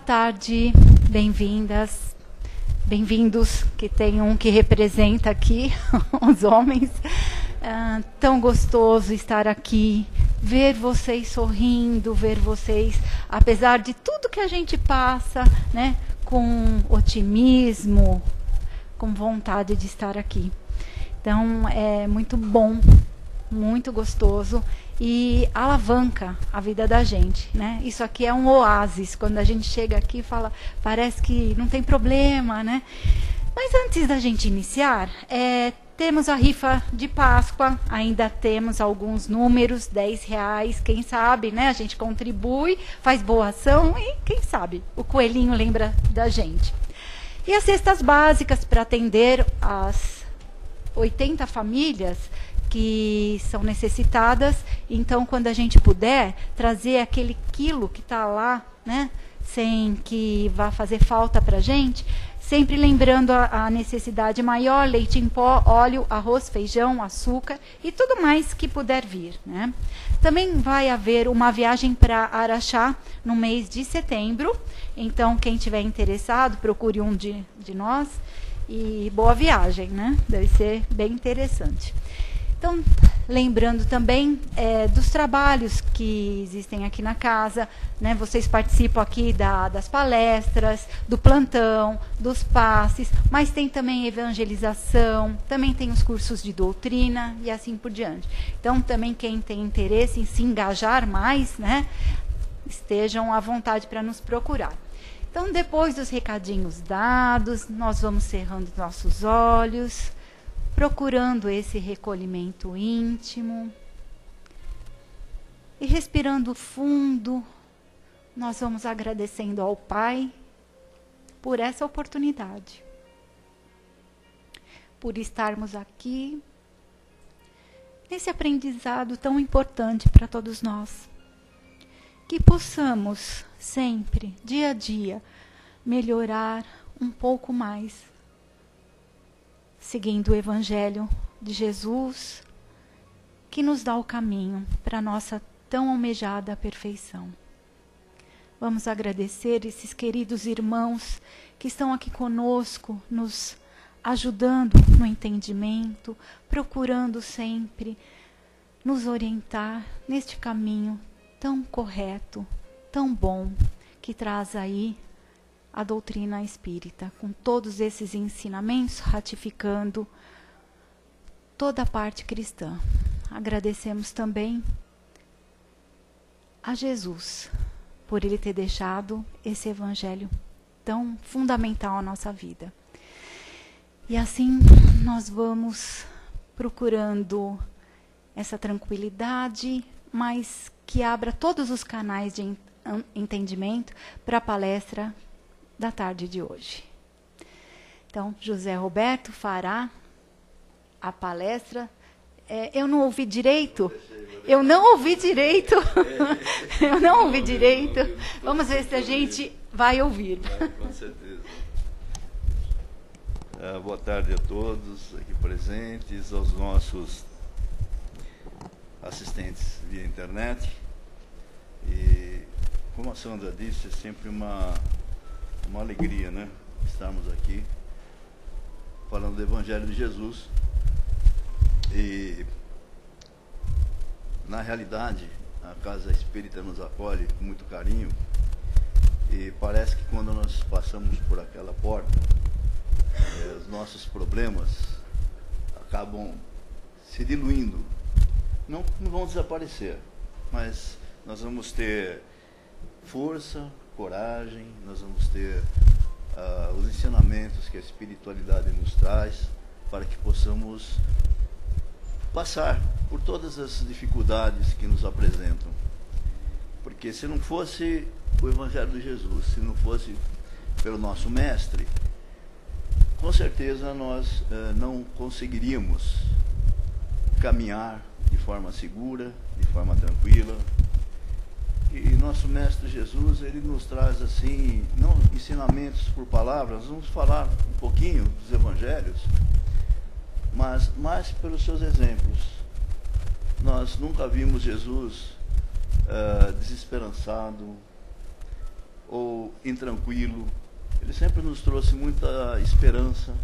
tarde, bem-vindas, bem-vindos, que tem um que representa aqui os homens. Tão gostoso estar aqui, ver vocês sorrindo, ver vocês, apesar de tudo que a gente passa, né, com otimismo, com vontade de estar aqui. Então, é muito bom, muito gostoso e alavanca a vida da gente, né? Isso aqui é um oásis. Quando a gente chega aqui, fala, parece que não tem problema, né? Mas antes da gente iniciar, temos a rifa de Páscoa, ainda temos alguns números, R$10, quem sabe, né? A gente contribui, faz boa ação e quem sabe o coelhinho lembra da gente. E as cestas básicas para atender as 80 famílias que são necessitadas. Então, quando a gente puder trazer aquele quilo que está lá, né, sem que vá fazer falta para a gente, sempre lembrando a necessidade maior: leite em pó, óleo, arroz, feijão, açúcar e tudo mais que puder vir, né? Também vai haver uma viagem para Araxá no mês de setembro. Então, quem tiver interessado, procure um de nós e boa viagem, né? Deve ser bem interessante. Então, lembrando também dos trabalhos que existem aqui na casa, né? Vocês participam aqui das palestras, do plantão, dos passes, mas tem também evangelização, também tem os cursos de doutrina e assim por diante. Então, também quem tem interesse em se engajar mais, né, estejam à vontade para nos procurar. Então, depois dos recadinhos dados, nós vamos cerrando nossos olhos, procurando esse recolhimento íntimo. E respirando fundo, nós vamos agradecendo ao Pai por essa oportunidade, por estarmos aqui, nesse aprendizado tão importante para todos nós. Que possamos sempre, dia a dia, melhorar um pouco mais, seguindo o Evangelho de Jesus, que nos dá o caminho para a nossa tão almejada perfeição. Vamos agradecer esses queridos irmãos que estão aqui conosco, nos ajudando no entendimento, procurando sempre nos orientar neste caminho tão correto, tão bom, que traz aí a doutrina espírita, com todos esses ensinamentos, ratificando toda a parte cristã. Agradecemos também a Jesus, por Ele ter deixado esse Evangelho tão fundamental à nossa vida. E assim nós vamos procurando essa tranquilidade, mas que abra todos os canais de entendimento para a palestra da tarde de hoje. Então, José Roberto fará a palestra. Eu não ouvi direito? Eu não ouvi direito. Eu não ouvi direito. Vamos ver se a gente vai ouvir. Com certeza. Boa tarde a todos aqui presentes, aos nossos assistentes via internet. E, como a Sandra disse, é sempre uma alegria, né, estarmos aqui falando do Evangelho de Jesus. E, na realidade, a Casa Espírita nos acolhe com muito carinho, e parece que quando nós passamos por aquela porta, os nossos problemas acabam se diluindo. Não vão desaparecer, mas nós vamos ter força, coragem, nós vamos ter os ensinamentos que a espiritualidade nos traz para que possamos passar por todas as dificuldades que nos apresentam. Porque se não fosse o Evangelho de Jesus, se não fosse pelo nosso Mestre, com certeza nós não conseguiríamos caminhar de forma segura, de forma tranquila. E nosso Mestre Jesus, ele nos traz assim, não ensinamentos por palavras. Vamos falar um pouquinho dos Evangelhos, mas mais pelos seus exemplos. Nós nunca vimos Jesus desesperançado, ou intranquilo. Ele sempre nos trouxe muita esperança,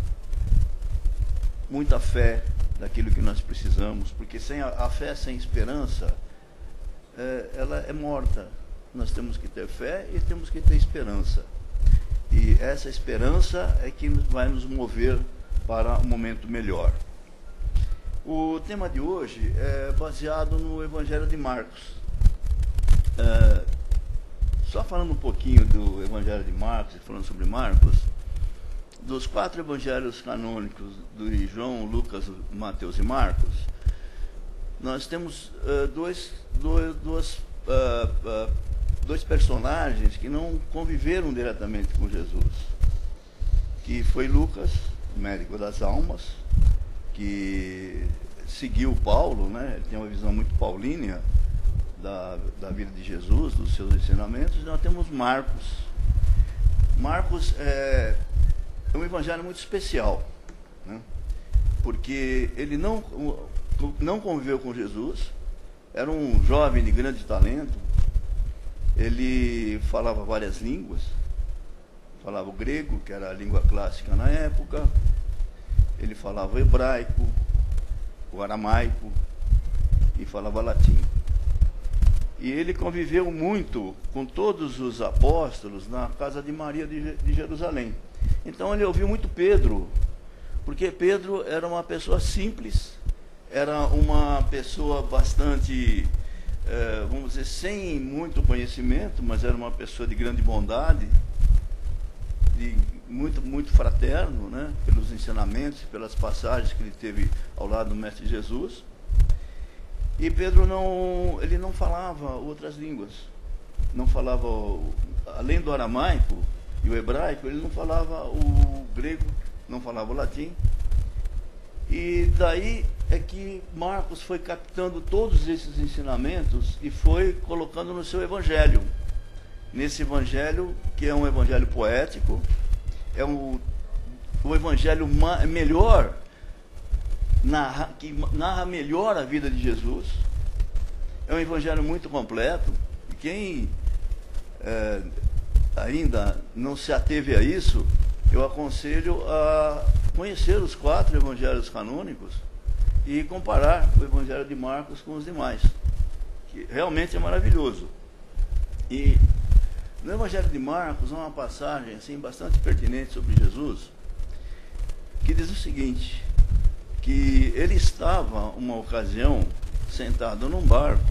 muita fé daquilo que nós precisamos, porque sem a fé sem esperança, ela é morta. Nós temos que ter fé e temos que ter esperança. E essa esperança é que vai nos mover para um momento melhor. O tema de hoje é baseado no Evangelho de Marcos. Só falando um pouquinho do Evangelho de Marcos, falando sobre Marcos, dos 4 evangelhos canônicos de João, Lucas, Mateus e Marcos, nós temos dois personagens que não conviveram diretamente com Jesus, que foi Lucas, médico das almas, que seguiu Paulo, né? Ele tem uma visão muito paulínea da vida de Jesus, dos seus ensinamentos. E nós temos Marcos. Marcos é um evangelho muito especial, né? Porque ele não conviveu com Jesus, era um jovem de grande talento, ele falava várias línguas, falava o grego, que era a língua clássica na época, ele falava o hebraico, o aramaico e falava latim. E ele conviveu muito com todos os apóstolos na casa de Maria de Jerusalém. Então ele ouviu muito Pedro, porque Pedro era uma pessoa simples, era uma pessoa bastante, vamos dizer, sem muito conhecimento, mas era uma pessoa de grande bondade, muito fraterno, né, pelos ensinamentos, pelas passagens que ele teve ao lado do Mestre Jesus. E Pedro ele não falava outras línguas, não falava, além do aramaico e o hebraico, ele não falava o grego, não falava o latim. E daí é que Marcos foi captando todos esses ensinamentos e foi colocando no seu evangelho. Nesse evangelho, que é um evangelho poético, é o evangelho melhor, que narra melhor a vida de Jesus. É um evangelho muito completo. E quem ainda não se ateve a isso, eu aconselho a conhecer os 4 evangelhos canônicos e comparar o evangelho de Marcos com os demais, que realmente é maravilhoso. E no evangelho de Marcos há uma passagem assim bastante pertinente sobre Jesus, que diz o seguinte, que ele estava, uma ocasião, sentado num barco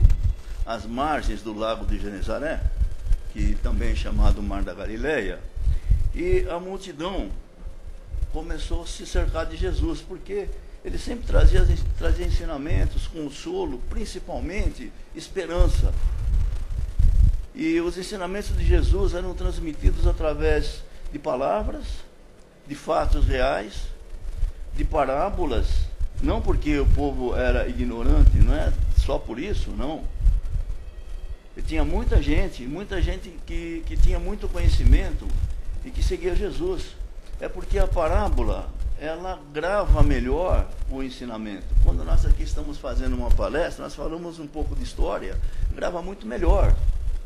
às margens do lago de Genezaré, que também é chamado Mar da Galileia, e a multidão começou a se cercar de Jesus, porque ele sempre trazia ensinamentos, consolo, principalmente esperança. E os ensinamentos de Jesus eram transmitidos através de palavras, de fatos reais, de parábolas, não porque o povo era ignorante, não é só por isso, não. E tinha muita gente que tinha muito conhecimento e que seguia Jesus. É porque a parábola, ela grava melhor o ensinamento. Quando nós aqui estamos fazendo uma palestra, nós falamos um pouco de história, grava muito melhor.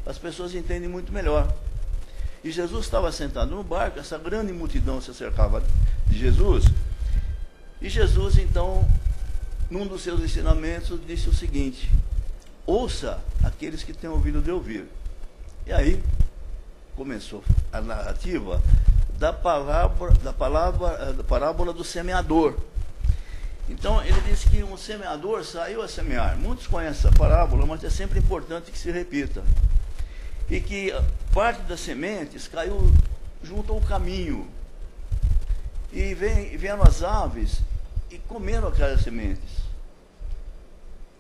As pessoas entendem muito melhor. E Jesus estava sentado no barco, essa grande multidão se cercava de Jesus. E Jesus, então, num dos seus ensinamentos, disse o seguinte: ouça aqueles que têm ouvido de ouvir. E aí começou a narrativa da parábola do semeador. Então ele disse que um semeador saiu a semear. Muitos conhecem essa parábola, mas é sempre importante que se repita. E que parte das sementes caiu junto ao caminho. E vieram as aves e comeram aquelas sementes.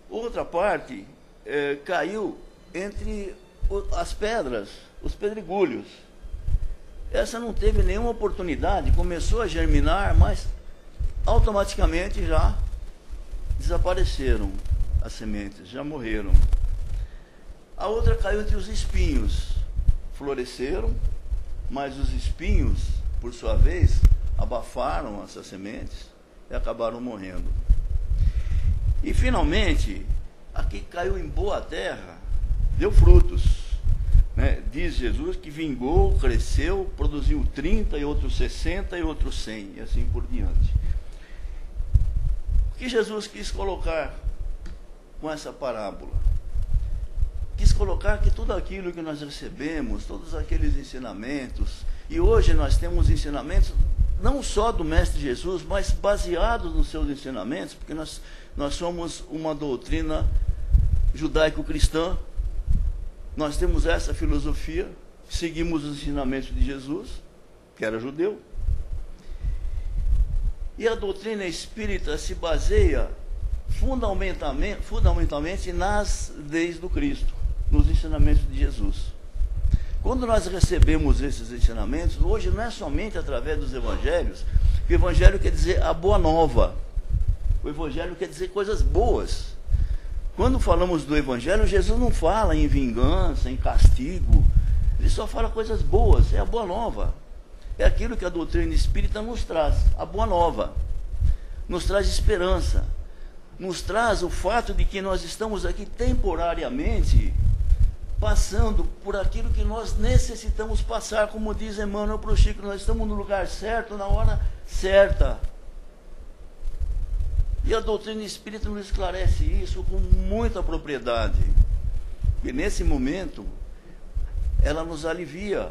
Outra parte caiu entre as pedras, os pedregulhos. Essa não teve nenhuma oportunidade, começou a germinar, mas automaticamente já desapareceram as sementes, já morreram. A outra caiu entre os espinhos, floresceram, mas os espinhos, por sua vez, abafaram essas sementes e acabaram morrendo. E finalmente, a que caiu em boa terra, deu frutos, né? Diz Jesus que vingou, cresceu, produziu 30 e outros 60 e outros 100 e assim por diante. O que Jesus quis colocar com essa parábola? Quis colocar que tudo aquilo que nós recebemos, todos aqueles ensinamentos, e hoje nós temos ensinamentos não só do Mestre Jesus, mas baseados nos seus ensinamentos, porque nós somos uma doutrina judaico-cristã, nós temos essa filosofia, seguimos os ensinamentos de Jesus, que era judeu, e a doutrina espírita se baseia fundamentalmente nas leis do Cristo, nos ensinamentos de Jesus. Quando nós recebemos esses ensinamentos, hoje não é somente através dos evangelhos, que o evangelho quer dizer a boa nova, o evangelho quer dizer coisas boas. Quando falamos do evangelho, Jesus não fala em vingança, em castigo, ele só fala coisas boas, é a boa nova. É aquilo que a doutrina espírita nos traz, a boa nova, nos traz esperança, nos traz o fato de que nós estamos aqui temporariamente passando por aquilo que nós necessitamos passar, como diz Emmanuel para o Chico, nós estamos no lugar certo, na hora certa. E a doutrina espírita nos esclarece isso com muita propriedade. E nesse momento, ela nos alivia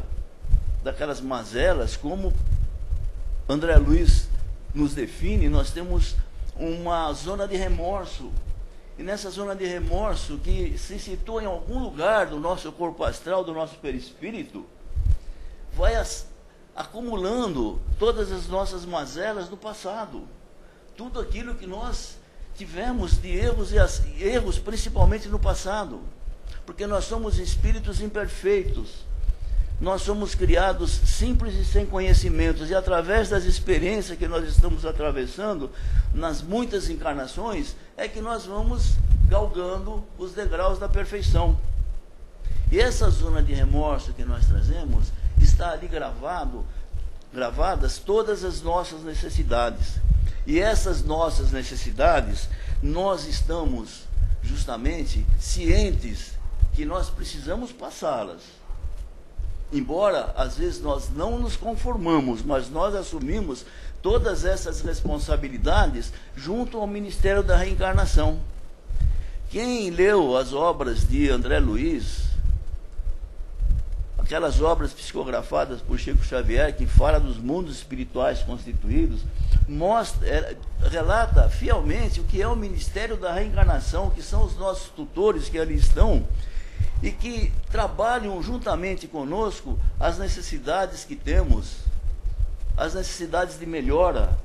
daquelas mazelas, como André Luiz nos define, nós temos uma zona de remorso. E nessa zona de remorso, que se situa em algum lugar do nosso corpo astral, do nosso perispírito, vai acumulando todas as nossas mazelas do passado. Tudo aquilo que nós tivemos de erros, e erros principalmente no passado. Porque nós somos espíritos imperfeitos. Nós somos criados simples e sem conhecimentos, e através das experiências que nós estamos atravessando, nas muitas encarnações, é que nós vamos galgando os degraus da perfeição. E essa zona de remorso que nós trazemos, está ali gravadas todas as nossas necessidades. E essas nossas necessidades, nós estamos justamente cientes que nós precisamos passá-las. Embora, às vezes, nós não nos conformamos, mas nós assumimos todas essas responsabilidades junto ao Ministério da Reencarnação. Quem leu as obras de André Luiz, aquelas obras psicografadas por Chico Xavier, que fala dos mundos espirituais constituídos, relata fielmente o que é o Ministério da Reencarnação, que são os nossos tutores que ali estão, e que trabalham juntamente conosco as necessidades que temos, as necessidades de melhora.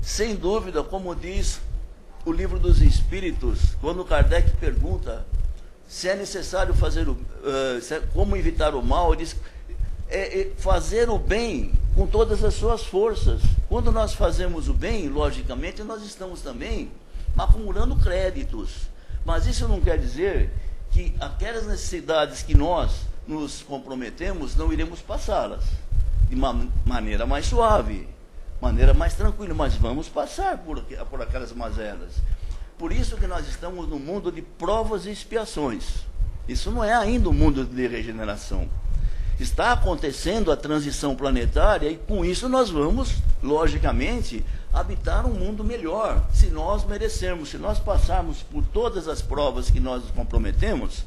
Sem dúvida, como diz o Livro dos Espíritos, quando Kardec pergunta se é necessário fazer como evitar o mal, ele diz fazer o bem com todas as suas forças. Quando nós fazemos o bem, logicamente, nós estamos também acumulando créditos. Mas isso não quer dizer que aquelas necessidades que nós nos comprometemos, não iremos passá-las de uma maneira mais suave, maneira mais tranquila, mas vamos passar por aquelas mazelas. Por isso que nós estamos no mundo de provas e expiações. Isso não é ainda um mundo de regeneração. Está acontecendo a transição planetária e com isso nós vamos, logicamente, habitar um mundo melhor, se nós merecermos, se nós passarmos por todas as provas que nós nos comprometemos,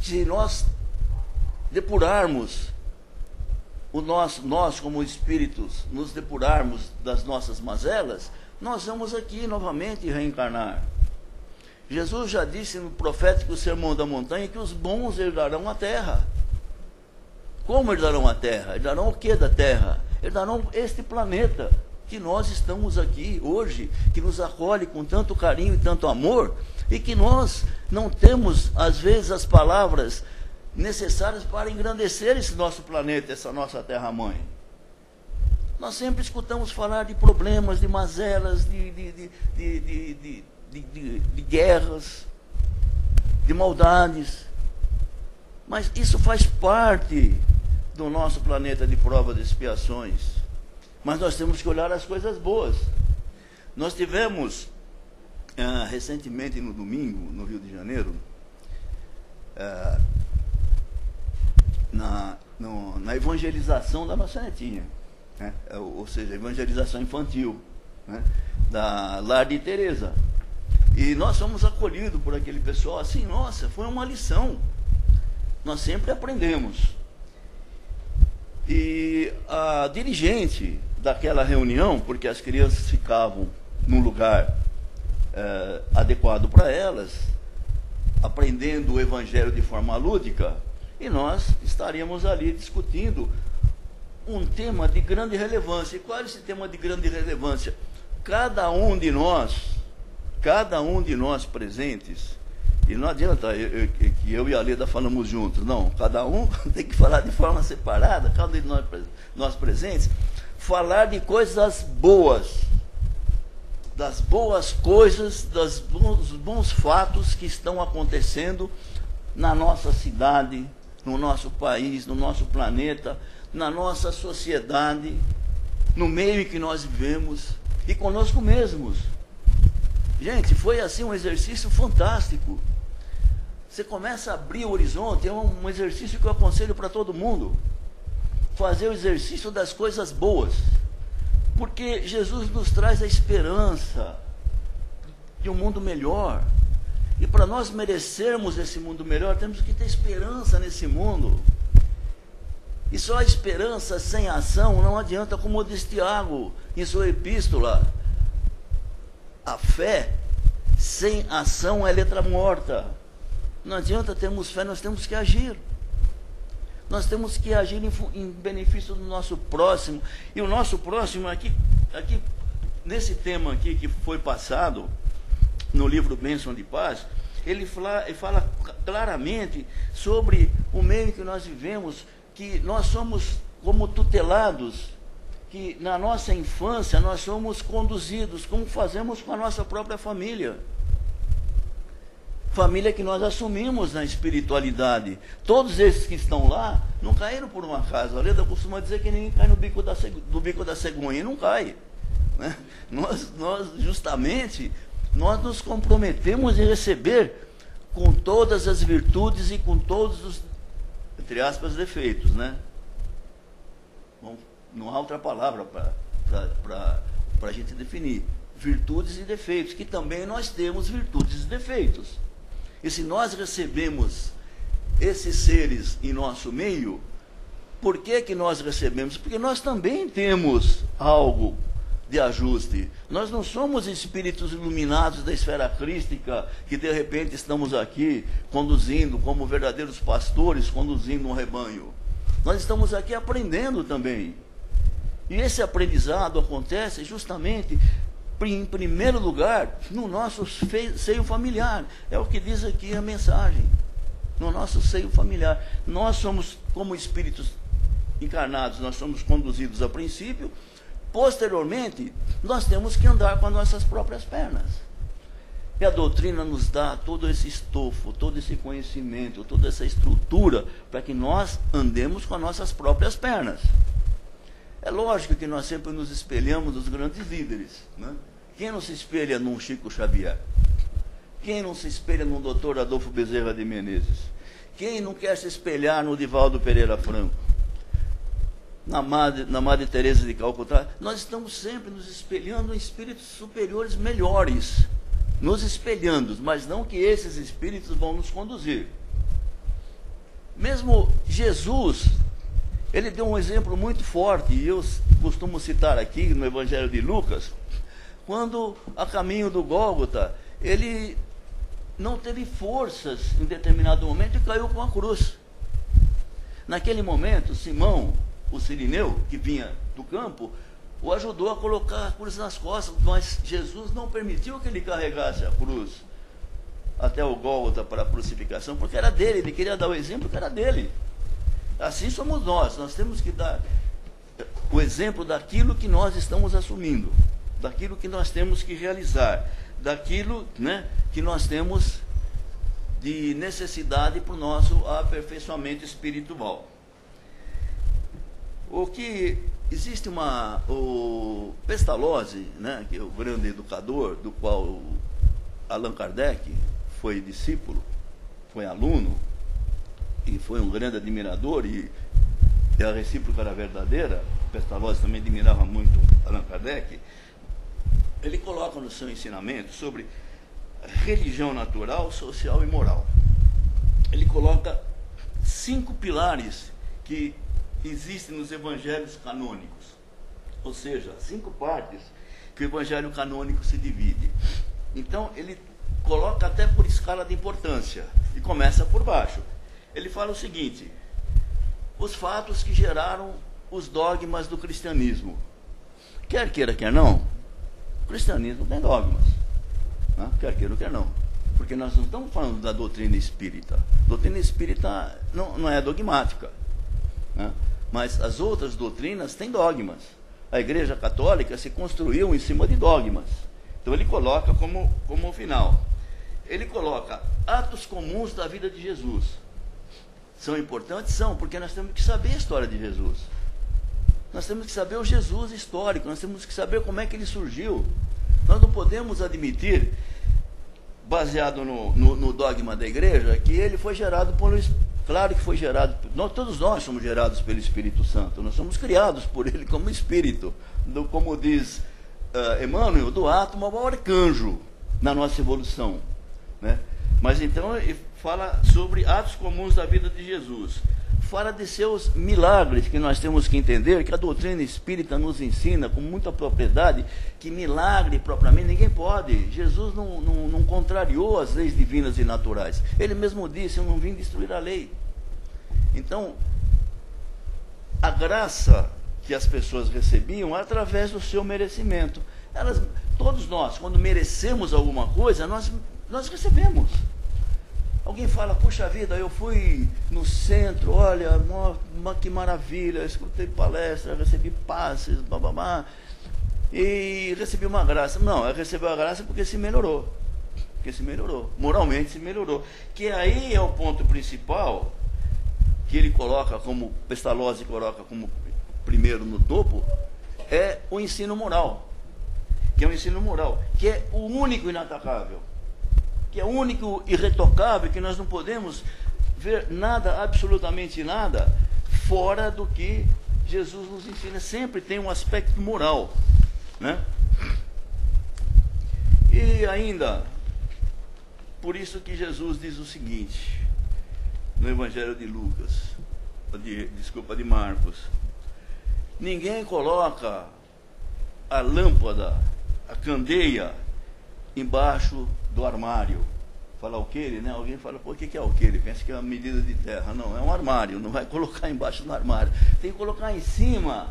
se nós depurarmos nós como espíritos, nos depurarmos das nossas mazelas, nós vamos aqui novamente reencarnar. Jesus já disse no profético Sermão da Montanha que os bons herdarão a terra. Como herdarão a terra? Herdarão o que da terra? Herdarão este planeta que nós estamos aqui hoje, que nos acolhe com tanto carinho e tanto amor, e que nós não temos, às vezes, as palavras necessárias para engrandecer esse nosso planeta, essa nossa terra-mãe. Nós sempre escutamos falar de problemas, de mazelas, de guerras, de maldades, mas isso faz parte do nosso planeta de provas e expiações. Mas nós temos que olhar as coisas boas. Nós tivemos, recentemente no domingo, no Rio de Janeiro, na evangelização da nossa netinha, né? Ou seja, evangelização infantil, né? Da Lar de Teresa. E nós fomos acolhidos por aquele pessoal assim, nossa, foi uma lição. Nós sempre aprendemos. E a dirigente daquela reunião, porque as crianças ficavam num lugar adequado para elas, aprendendo o Evangelho de forma lúdica, e nós estaríamos ali discutindo um tema de grande relevância. E qual é esse tema de grande relevância? Cada um de nós presentes, e não adianta que eu e a Leda falamos juntos, não, cada um tem que falar de forma separada, cada um de nós presentes, falar de coisas boas, das boas coisas, dos bons fatos que estão acontecendo na nossa cidade, no nosso país, no nosso planeta, na nossa sociedade, no meio em que nós vivemos e conosco mesmos. Gente, foi assim um exercício fantástico. Você começa a abrir o horizonte, é um exercício que eu aconselho para todo mundo. Fazer o exercício das coisas boas. Porque Jesus nos traz a esperança de um mundo melhor. E para nós merecermos esse mundo melhor, temos que ter esperança nesse mundo. E só a esperança sem ação não adianta, como diz Tiago em sua epístola. A fé sem ação é letra morta. Não adianta termos fé, nós temos que agir. Nós temos que agir em benefício do nosso próximo. E o nosso próximo, aqui nesse tema aqui que foi passado, no livro Bênção de Paz, ele fala claramente sobre o meio em que nós vivemos, que nós somos como tutelados, que na nossa infância nós somos conduzidos, como fazemos com a nossa própria família. Família que nós assumimos na espiritualidade. Todos esses que estão lá não caíram por um acaso. A Leda costuma dizer que ninguém cai no bico da cegonha, e não cai, né? Nós justamente nos comprometemos em receber com todas as virtudes e com todos os, entre aspas, defeitos, né? Bom, não há outra palavra para a gente definir. Virtudes e defeitos, que também nós temos virtudes e defeitos. E se nós recebemos esses seres em nosso meio, por que nós recebemos? Porque nós também temos algo de ajuste. Nós não somos espíritos iluminados da esfera crística, que de repente estamos aqui conduzindo, como verdadeiros pastores, conduzindo um rebanho. Nós estamos aqui aprendendo também. E esse aprendizado acontece justamente, em primeiro lugar, no nosso seio familiar. É o que diz aqui a mensagem. No nosso seio familiar. Nós somos, como espíritos encarnados, nós somos conduzidos a princípio. Posteriormente, nós temos que andar com as nossas próprias pernas. E a doutrina nos dá todo esse estofo, todo esse conhecimento, toda essa estrutura, para que nós andemos com as nossas próprias pernas. É lógico que nós sempre nos espelhamos nos grandes líderes, né? Quem não se espelha num Chico Xavier? Quem não se espelha num Dr. Adolfo Bezerra de Menezes? Quem não quer se espelhar no Divaldo Pereira Franco? Na Madre Teresa de Calcutá? Nós estamos sempre nos espelhando em espíritos superiores melhores. Nos espelhando, mas não que esses espíritos vão nos conduzir. Mesmo Jesus, ele deu um exemplo muito forte, e eu costumo citar aqui no Evangelho de Lucas, quando, a caminho do Gólgota, ele não teve forças em determinado momento e caiu com a cruz. Naquele momento, Simão, o sirineu, que vinha do campo, o ajudou a colocar a cruz nas costas, mas Jesus não permitiu que ele carregasse a cruz até o Gólgota para a crucificação, porque era dele, ele queria dar o exemplo que era dele. Assim somos nós temos que dar o exemplo daquilo que nós estamos assumindo, daquilo que nós temos que realizar, daquilo, né, que nós temos de necessidade para o nosso aperfeiçoamento espiritual. O que existe o Pestalozzi, né, que é o grande educador, do qual Allan Kardec foi discípulo, foi aluno, e foi um grande admirador, e a recíproca era verdadeira. Pestalozzi também admirava muito Allan Kardec. Ele coloca no seu ensinamento sobre religião natural, social e moral. Ele coloca 5 pilares que existem nos evangelhos canônicos, ou seja, 5 partes que o evangelho canônico se divide. Então ele coloca até por escala de importância e começa por baixo. Ele fala o seguinte: os fatos que geraram os dogmas do cristianismo. Quer queira, quer não, o cristianismo tem dogmas, né? Quer queira, quer não, porque nós não estamos falando da doutrina espírita. A doutrina espírita não é dogmática, né? Mas as outras doutrinas têm dogmas. A Igreja Católica se construiu em cima de dogmas. Então ele coloca como final. Ele coloca atos comuns da vida de Jesus. São importantes? São, porque nós temos que saber a história de Jesus. Nós temos que saber o Jesus histórico, nós temos que saber como é que ele surgiu. Nós não podemos admitir, baseado no dogma da igreja, que ele foi gerado por... Claro que foi gerado, todos nós somos gerados pelo Espírito Santo, nós somos criados por ele como Espírito, como diz Emmanuel, do átomo ao arcanjo na nossa evolução, né? Mas então ele fala sobre atos comuns da vida de Jesus, fala de seus milagres, que nós temos que entender que a doutrina espírita nos ensina com muita propriedade que milagre propriamente ninguém pode. Jesus não contrariou as leis divinas e naturais. Ele mesmo disse: eu não vim destruir a lei. Então, a graça que as pessoas recebiam através do seu merecimento. Todos nós, quando merecemos alguma coisa, nós recebemos. Alguém fala: puxa vida, eu fui no centro, olha, que maravilha, escutei palestra, recebi passes, bababá, e recebi uma graça. Não, recebeu a graça porque se melhorou. Porque se melhorou, moralmente se melhorou. Que aí é o ponto principal, que ele coloca como, Pestalozzi coloca como primeiro no topo, é o ensino moral. Que é o ensino moral, que é o único inatacável, que é o único irretocável, que nós não podemos ver nada, absolutamente nada, fora do que Jesus nos ensina. Sempre tem um aspecto moral, né? E ainda, por isso que Jesus diz o seguinte, no Evangelho de Lucas, de Marcos: ninguém coloca a lâmpada, a candeia, embaixo do armário. Fala alqueire, né? Alguém fala: pô, o que é alqueire? Pensa que é uma medida de terra. Não, é um armário, não vai colocar embaixo do armário. Tem que colocar em cima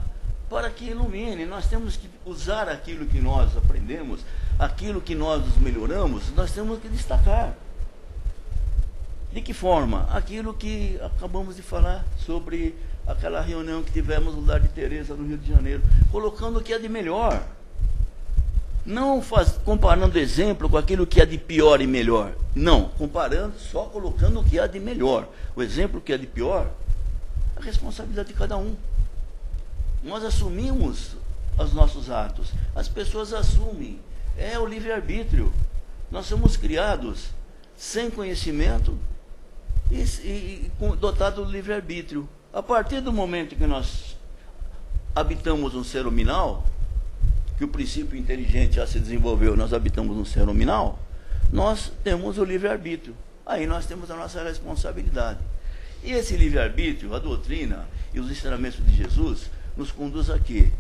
para que ilumine. Nós temos que usar aquilo que nós aprendemos, aquilo que nós nos melhoramos, nós temos que destacar. De que forma? Aquilo que acabamos de falar sobre aquela reunião que tivemos no Lar de Teresa, no Rio de Janeiro, colocando o que é de melhor. Não comparando exemplo com aquilo que é de pior e melhor. Não, comparando, só colocando o que é de melhor. O exemplo que é de pior, a responsabilidade de cada um. Nós assumimos os nossos atos. As pessoas assumem. É o livre-arbítrio. Nós somos criados sem conhecimento e dotados do livre-arbítrio. A partir do momento que nós habitamos um ser nominal, que o princípio inteligente já se desenvolveu, nós habitamos um ser nominal, nós temos o livre-arbítrio. Aí nós temos a nossa responsabilidade. E esse livre-arbítrio, a doutrina e os ensinamentos de Jesus nos conduz a quê?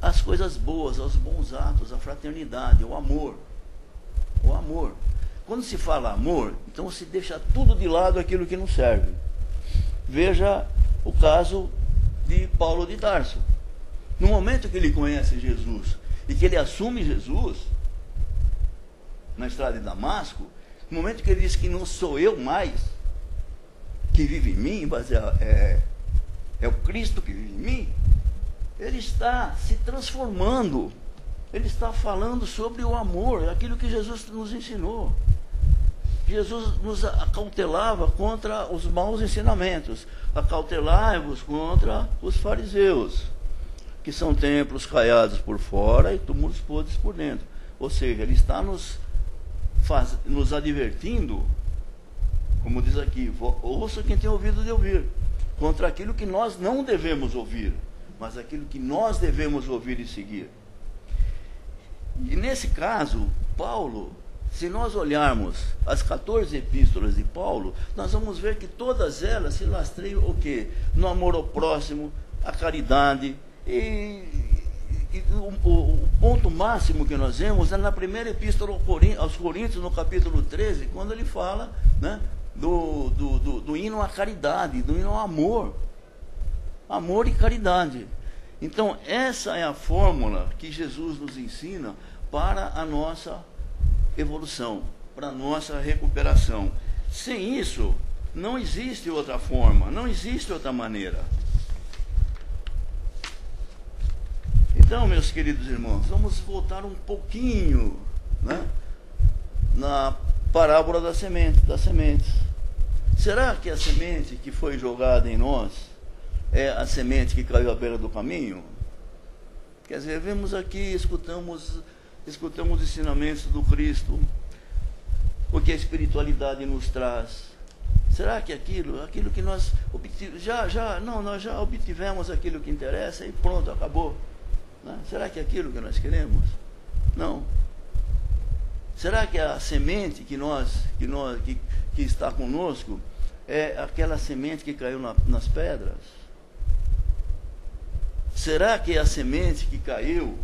As coisas boas, aos bons atos, a fraternidade, o amor. O amor. Quando se fala amor, então se deixa tudo de lado aquilo que não serve. Veja o caso de Paulo de Tarso. No momento que ele conhece Jesus e que ele assume Jesus na estrada de Damasco, no momento que ele diz que não sou eu mais que vive em mim, mas é o Cristo que vive em mim, ele está se transformando. Ele está falando sobre o amor, aquilo que Jesus nos ensinou. Jesus nos acautelava contra os maus ensinamentos. Acautelai-vos contra os fariseus, que são templos caiados por fora e túmulos podres por dentro. Ou seja, ele está nos advertindo como diz aqui, ouça quem tem ouvido de ouvir, contra aquilo que nós não devemos ouvir, mas aquilo que nós devemos ouvir e seguir. E nesse caso, Paulo, se nós olharmos as 14 epístolas de Paulo, nós vamos ver que todas elas se lastreiam o quê? No amor ao próximo, a caridade. E o ponto máximo que nós vemos é na primeira epístola aos Coríntios, no capítulo 13, quando ele fala, né, do hino à caridade, do hino ao amor. Amor e caridade. Então, essa é a fórmula que Jesus nos ensina para a nossa evolução, para a nossa recuperação. Sem isso, não existe outra forma, não existe outra maneira. Então, meus queridos irmãos, vamos voltar um pouquinho, né, na parábola das sementes. Será que a semente que foi jogada em nós é a semente que caiu à beira do caminho? Quer dizer, vemos aqui, escutamos ensinamentos do Cristo, o que a espiritualidade nos traz. Será que aquilo que nós nós já obtivemos aquilo que interessa e pronto, acabou? Né? Será que é aquilo que nós queremos? Não. Será que a semente que está conosco é aquela semente que caiu nas pedras? Será que é a semente que caiu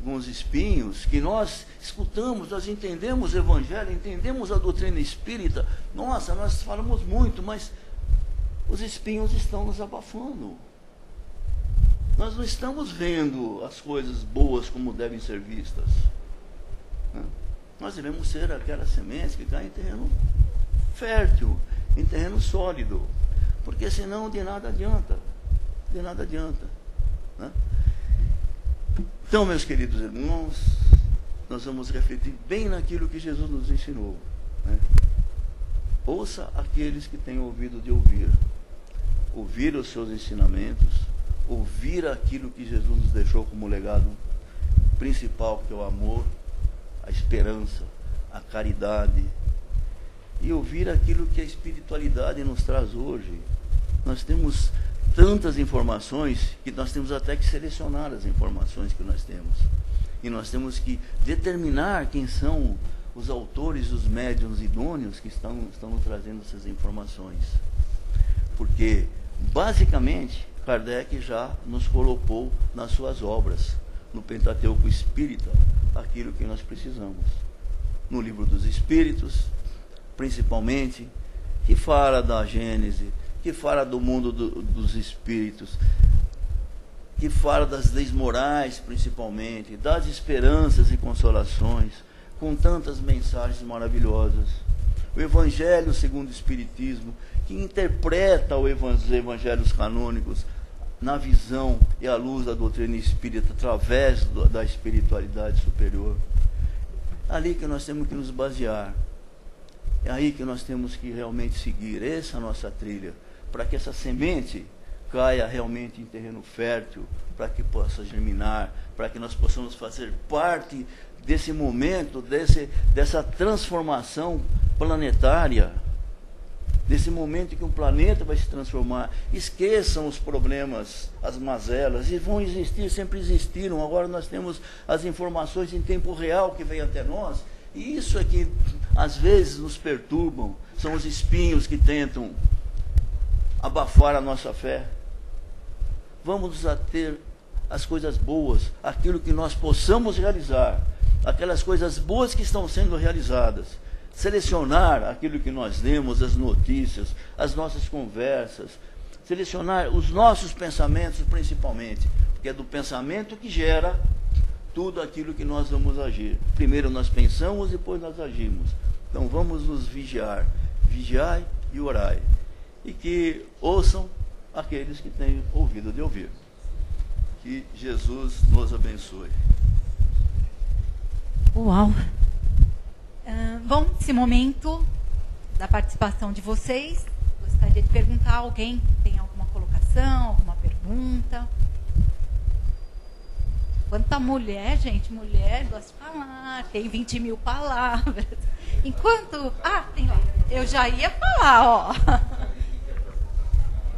com os espinhos, que nós escutamos, nós entendemos o Evangelho, entendemos a doutrina espírita? Nossa, nós falamos muito, mas os espinhos estão nos abafando. Nós não estamos vendo as coisas boas como devem ser vistas. Nós devemos ser aquela semente que cai em terreno fértil, em terreno sólido, porque senão de nada adianta. De nada adianta. Né? Então, meus queridos irmãos, nós vamos refletir bem naquilo que Jesus nos ensinou. Né? Ouça aqueles que têm ouvido de ouvir. Ouvir os seus ensinamentos, ouvir aquilo que Jesus nos deixou como legado principal, que é o amor, a esperança, a caridade, e ouvir aquilo que a espiritualidade nos traz hoje. Nós temos tantas informações que nós temos até que selecionar as informações que nós temos. E nós temos que determinar quem são os autores, os médiuns idôneos que estão nos trazendo essas informações. Porque, basicamente, Kardec já nos colocou nas suas obras, no Pentateuco Espírita, aquilo que nós precisamos. No Livro dos Espíritos, principalmente, que fala da Gênese, que fala do mundo dos espíritos, que fala das leis morais, principalmente, das esperanças e consolações, com tantas mensagens maravilhosas. O Evangelho segundo o Espiritismo, que interpreta os evangelhos canônicos na visão e à luz da doutrina espírita, através da espiritualidade superior. É ali que nós temos que nos basear. É aí que nós temos que realmente seguir. Essa é a nossa trilha, para que essa semente caia realmente em terreno fértil, para que possa germinar, para que nós possamos fazer parte desse momento, dessa transformação planetária, desse momento em que um planeta vai se transformar. Esqueçam os problemas, as mazelas, e vão existir, sempre existiram. Agora nós temos as informações em tempo real que vêm até nós, e isso é que às vezes nos perturbam, são os espinhos que tentam abafar a nossa fé. Vamos nos ater às coisas boas, aquilo que nós possamos realizar, aquelas coisas boas que estão sendo realizadas. Selecionar aquilo que nós lemos, as notícias, as nossas conversas, selecionar os nossos pensamentos principalmente, porque é do pensamento que gera tudo aquilo que nós vamos agir. Primeiro nós pensamos, depois nós agimos. Então vamos nos vigiar, vigiai e orai, e que ouçam aqueles que têm ouvido de ouvir. Que Jesus nos abençoe. Uau! Bom, esse momento da participação de vocês, gostaria de perguntar a alguém, tem alguma colocação, alguma pergunta? Quanta mulher, gente, mulher gosta de falar, tem 20 mil palavras. Enquanto... tem lá. Eu já ia falar, ó.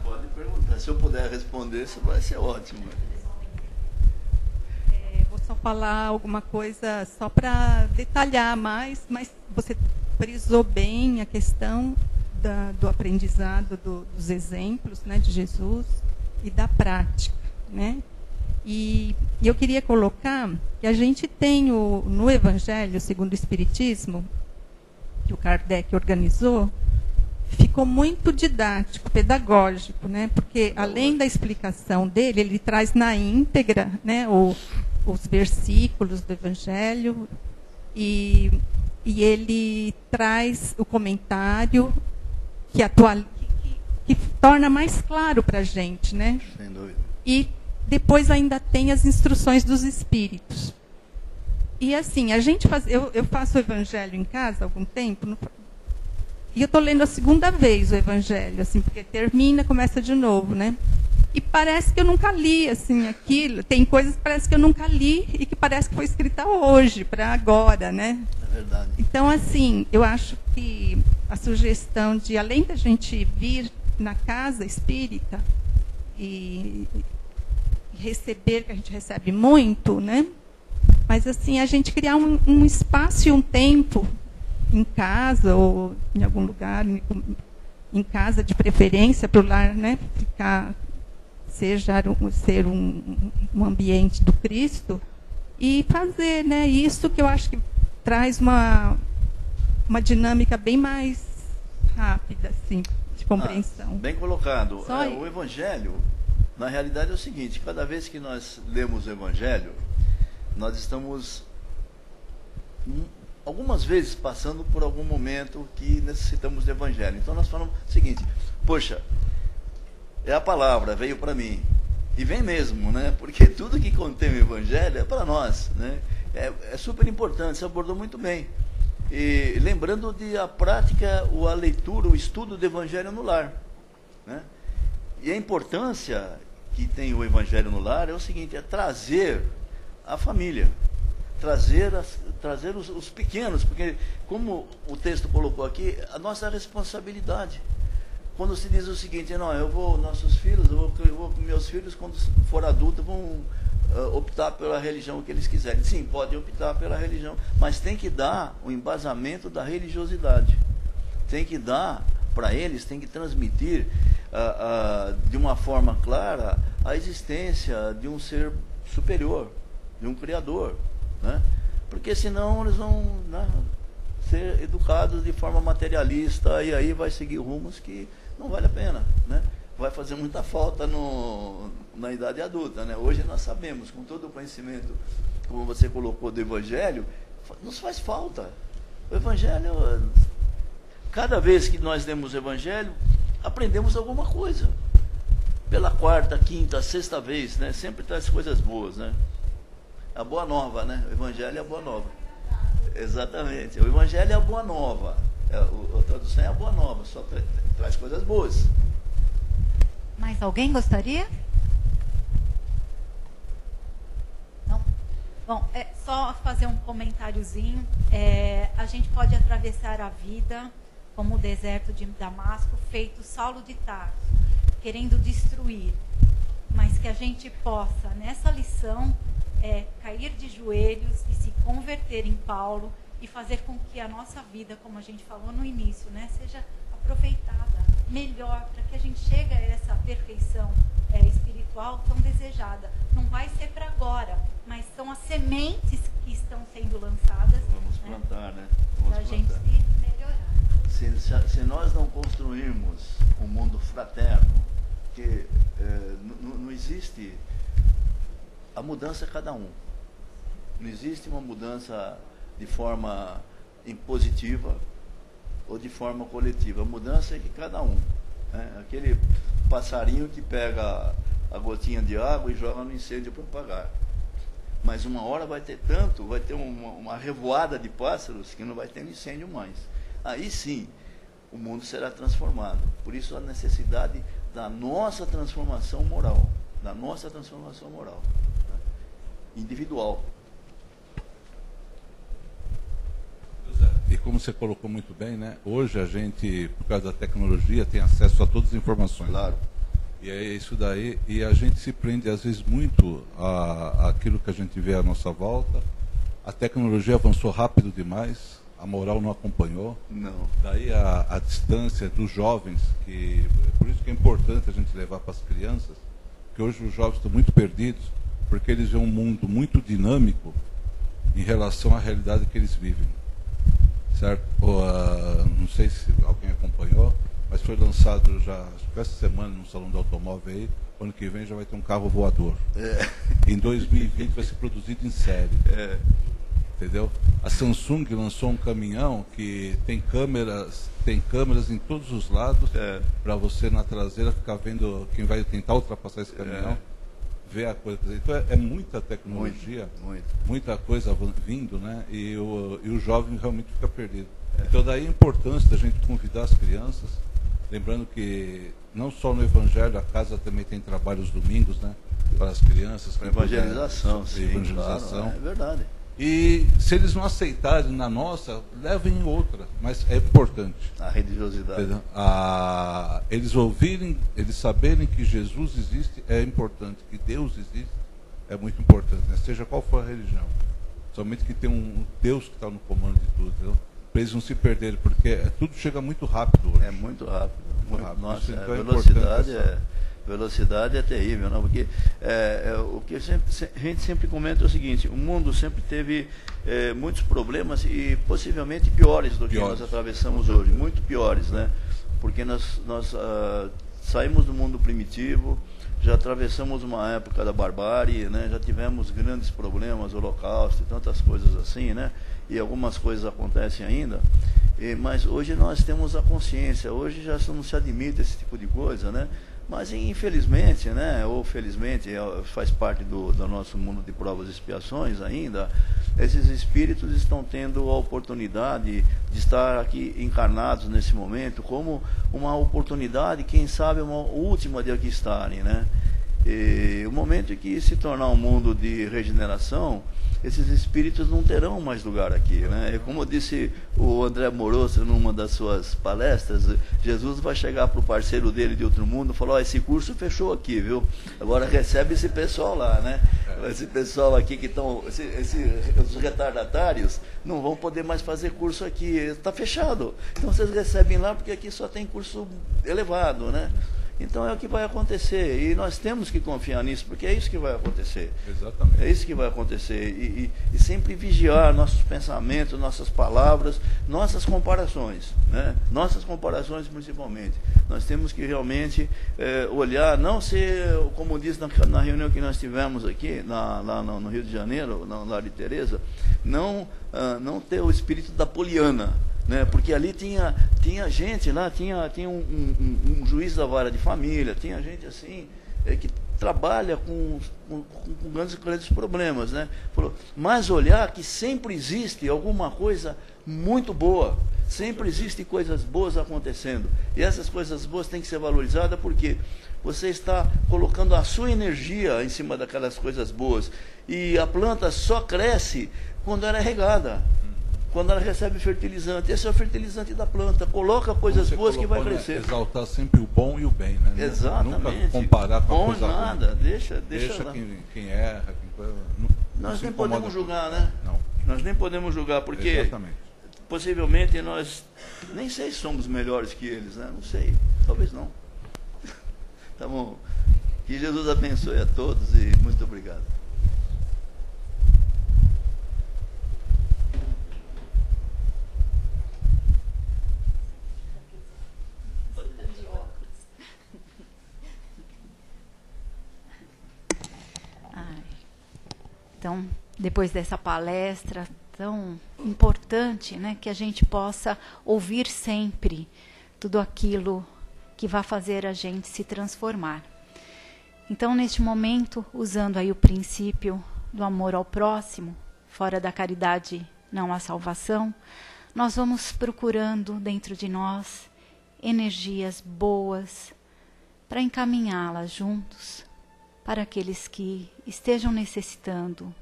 Pode perguntar. Se eu puder responder, isso vai ser ótimo. Vou só falar alguma coisa só para detalhar mais, mas você frisou bem a questão do aprendizado dos exemplos, né, de Jesus e da prática, né? E eu queria colocar que a gente tem no Evangelho segundo o Espiritismo, que o Kardec organizou, ficou muito didático, pedagógico, né? Porque além da explicação dele, ele traz na íntegra, né, os versículos do Evangelho e ele traz o comentário que torna mais claro para a gente, né? Sem dúvida. E depois ainda tem as instruções dos espíritos. E assim, eu faço o Evangelho em casa há algum tempo, e eu estou lendo a segunda vez o Evangelho, assim, porque termina, começa de novo, né? E parece que eu nunca li assim, aquilo. Tem coisas que parece que eu nunca li e que parece que foi escrita hoje, para agora, né? É verdade. Então, assim, eu acho que a sugestão de, além da gente vir na casa espírita e receber, que a gente recebe muito, né? Mas, assim, a gente criar um espaço e um tempo em casa ou em algum lugar, em casa de preferência, para o lar, né, ficar, ser um ambiente do Cristo, e fazer, né, isso que eu acho que traz uma dinâmica bem mais rápida, assim, de compreensão. Bem colocado. Só O Evangelho, na realidade, é o seguinte: cada vez que nós lemos o Evangelho, nós estamos algumas vezes passando por algum momento que necessitamos do Evangelho. Então nós falamos o seguinte: poxa, é a palavra, veio para mim. E vem mesmo, né? Porque tudo que contém o Evangelho é para nós, né? É super importante, você abordou muito bem. E lembrando de a prática, a leitura, o estudo do Evangelho no lar, né? E a importância que tem o Evangelho no lar é o seguinte: é trazer a família, trazer os pequenos, porque, como o texto colocou aqui, a nossa responsabilidade. Quando se diz o seguinte: não, nossos filhos, meus filhos, quando for adulto, vão optar pela religião que eles quiserem. Sim, podem optar pela religião, mas tem que dar o embasamento da religiosidade. Tem que dar para eles, tem que transmitir de uma forma clara a existência de um ser superior, de um Criador, né? Porque senão eles vão, né, ser educados de forma materialista, e aí vai seguir rumos que não vale a pena, né? Vai fazer muita falta na idade adulta, né? Hoje nós sabemos, com todo o conhecimento, como você colocou, do Evangelho, nos faz falta. O Evangelho, cada vez que nós lemos o Evangelho, aprendemos alguma coisa. Pela quarta, quinta, sexta vez, né? Sempre traz coisas boas, né? A boa nova, né? O Evangelho é a boa nova. Exatamente. O Evangelho é a boa nova. A tradução é a boa nova, só traz coisas boas. Mais alguém gostaria? Não? Bom, só fazer um comentáriozinho. A gente pode atravessar a vida como o deserto de Damasco, feito Saulo de Tarso, querendo destruir. Mas que a gente possa, nessa lição, cair de joelhos e se converter em Paulo e fazer com que a nossa vida, como a gente falou no início, né, seja aproveitada melhor, para que a gente chegue a essa perfeição espiritual tão desejada. Não vai ser para agora, mas são as sementes que estão sendo lançadas. Vamos plantar, né? Para a gente se melhorar. Se nós não construirmos um mundo fraterno, que não existe a mudança é cada um. Não existe uma mudança de forma impositiva ou de forma coletiva. A mudança é de cada um, né? Aquele passarinho que pega a gotinha de água e joga no incêndio para apagar. Mas uma hora vai ter uma revoada de pássaros que não vai ter incêndio mais. Aí sim, o mundo será transformado. Por isso a necessidade da nossa transformação moral. Da nossa transformação moral, né? Individual. como você colocou muito bem, né? Hoje a gente, por causa da tecnologia, tem acesso a todas as informações. Claro. E é isso daí, e a gente se prende às vezes muito àquilo que a gente vê à nossa volta. A tecnologia avançou rápido demais, a moral não acompanhou. Não. Daí a distância dos jovens, por isso que é importante a gente levar para as crianças, que hoje os jovens estão muito perdidos, porque eles veem um mundo muito dinâmico em relação à realidade que eles vivem. Certo? Não sei se alguém acompanhou, mas foi lançado já, acho que essa semana, no Salão do Automóvel aí, ano que vem já vai ter um carro voador. Em 2020 vai ser produzido em série. Entendeu? A Samsung lançou um caminhão que tem câmeras em todos os lados, para você na traseira ficar vendo quem vai tentar ultrapassar esse caminhão, ver a coisa. Então é muita tecnologia, muita coisa vindo, né? E o jovem realmente fica perdido. Então daí a importância da gente convidar as crianças, lembrando que não só no Evangelho, a casa também tem trabalho aos domingos, né? Para as crianças. Evangelização, sim, evangelização. Claro, é verdade. E se eles não aceitarem na nossa, levem em outra, mas é importante. A religiosidade. Eles ouvirem, eles saberem que Jesus existe é importante, que Deus existe é muito importante, né? Seja qual for a religião. Somente que tem um Deus que está no comando de tudo, entendeu? Para eles não se perderem, porque tudo chega muito rápido hoje. É muito rápido. Muito rápido. Nossa, então velocidade é terrível, não? Porque o que a gente sempre comenta é o seguinte: o mundo sempre teve muitos problemas e possivelmente piores do que nós atravessamos hoje, muito piores, né? Porque nós saímos do mundo primitivo, já atravessamos uma época da barbárie, né? Já tivemos grandes problemas, holocausto e tantas coisas assim, né? E algumas coisas acontecem ainda, mas hoje nós temos a consciência, hoje já não se admite esse tipo de coisa, né? Mas infelizmente, né, ou felizmente, faz parte do nosso mundo de provas e expiações ainda, esses espíritos estão tendo a oportunidade de estar aqui encarnados nesse momento, como uma oportunidade, quem sabe uma última de aqui estarem, né? E o momento em que se tornar um mundo de regeneração, esses espíritos não terão mais lugar aqui, né? E como disse o André Moroso numa das suas palestras, Jesus vai chegar para o parceiro dele de outro mundo e falar: ó, esse curso fechou aqui, viu? Agora recebe esse pessoal lá, né? Esse pessoal aqui que estão, os retardatários, não vão poder mais fazer curso aqui, está fechado. Então vocês recebem lá, porque aqui só tem curso elevado, né? Então é o que vai acontecer, e nós temos que confiar nisso, porque é isso que vai acontecer. Exatamente. É isso que vai acontecer, e sempre vigiar nossos pensamentos, nossas palavras, nossas comparações, né? Nossas comparações principalmente. Nós temos que realmente olhar, não ser, como disse na reunião que nós tivemos aqui, lá no Rio de Janeiro, lá de Tereza, não ter o espírito da poliana, né? Porque ali tinha gente lá, tinha um juiz da vara de família, tinha gente assim, que trabalha com grandes problemas, né? Falou, mas olhar que sempre existe alguma coisa muito boa, sempre existem coisas boas acontecendo, e essas coisas boas têm que ser valorizadas, porque você está colocando a sua energia em cima daquelas coisas boas, e a planta só cresce quando ela é regada, quando ela recebe fertilizante. Esse é o fertilizante da planta. Coloca coisas boas que vai crescer. Né? Exaltar sempre o bom e o bem, né? Exatamente. Nunca comparar com a coisa nada. ruim. Deixa quem erra, nós nem podemos julgar, né? Não. Nós nem podemos julgar, porque exatamente. Possivelmente nós nem sei se somos melhores que eles, né? Não sei. Talvez não. Tá bom. Que Jesus abençoe a todos e muito obrigado. Então, depois dessa palestra tão importante, né, que a gente possa ouvir sempre tudo aquilo que vai fazer a gente se transformar. Então, neste momento, usando aí o princípio do amor ao próximo, fora da caridade não há salvação, nós vamos procurando dentro de nós energias boas para encaminhá-las juntos para aqueles que estejam necessitando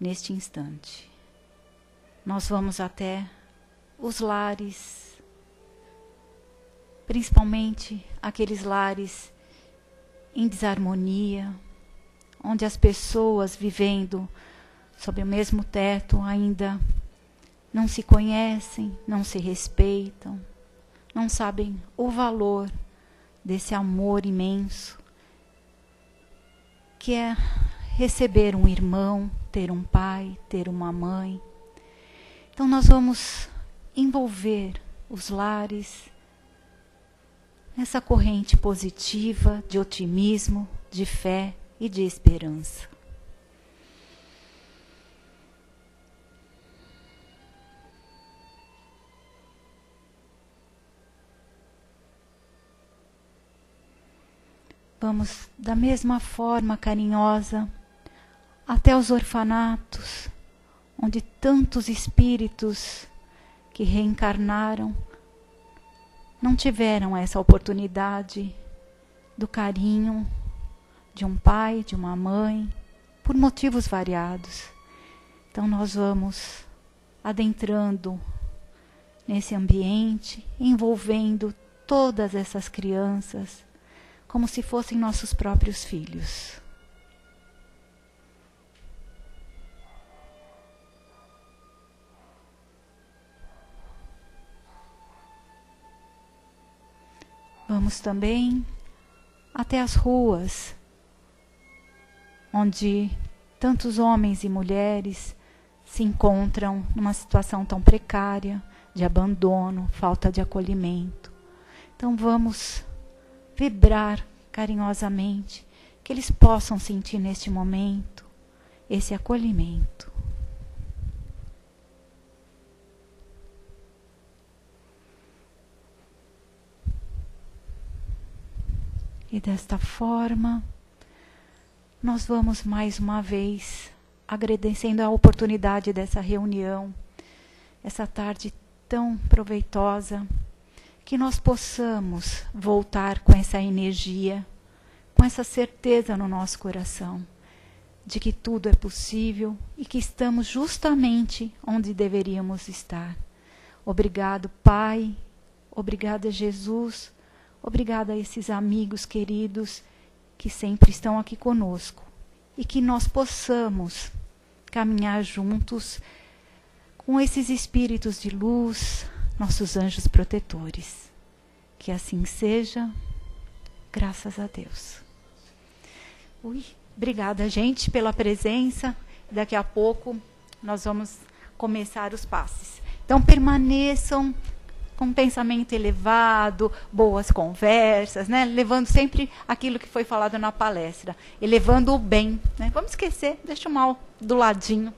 neste instante. Nós vamos até os lares, principalmente aqueles lares em desarmonia, onde as pessoas vivendo sob o mesmo teto ainda não se conhecem, não se respeitam, não sabem o valor desse amor imenso que é receber um irmão, ter um pai, ter uma mãe. Então nós vamos envolver os lares nessa corrente positiva de otimismo, de fé e de esperança. Vamos, da mesma forma carinhosa, até os orfanatos, onde tantos espíritos que reencarnaram não tiveram essa oportunidade do carinho de um pai, de uma mãe, por motivos variados. Então nós vamos adentrando nesse ambiente, envolvendo todas essas crianças, como se fossem nossos próprios filhos. Vamos também até as ruas, onde tantos homens e mulheres se encontram numa situação tão precária, de abandono, falta de acolhimento. Então vamos vibrar carinhosamente, que eles possam sentir neste momento esse acolhimento. E desta forma, nós vamos mais uma vez agradecendo a oportunidade dessa reunião, essa tarde tão proveitosa, que nós possamos voltar com essa energia, com essa certeza no nosso coração, de que tudo é possível e que estamos justamente onde deveríamos estar. Obrigado, Pai, obrigada, Jesus, obrigada a esses amigos queridos que sempre estão aqui conosco e que nós possamos caminhar juntos com esses espíritos de luz, nossos anjos protetores. Que assim seja, graças a Deus. Obrigada, gente, pela presença. Daqui a pouco nós vamos começar os passes. Então permaneçam com um pensamento elevado, boas conversas, né? Levando sempre aquilo que foi falado na palestra, elevando o bem, né? Vamos esquecer, deixa o mal do ladinho.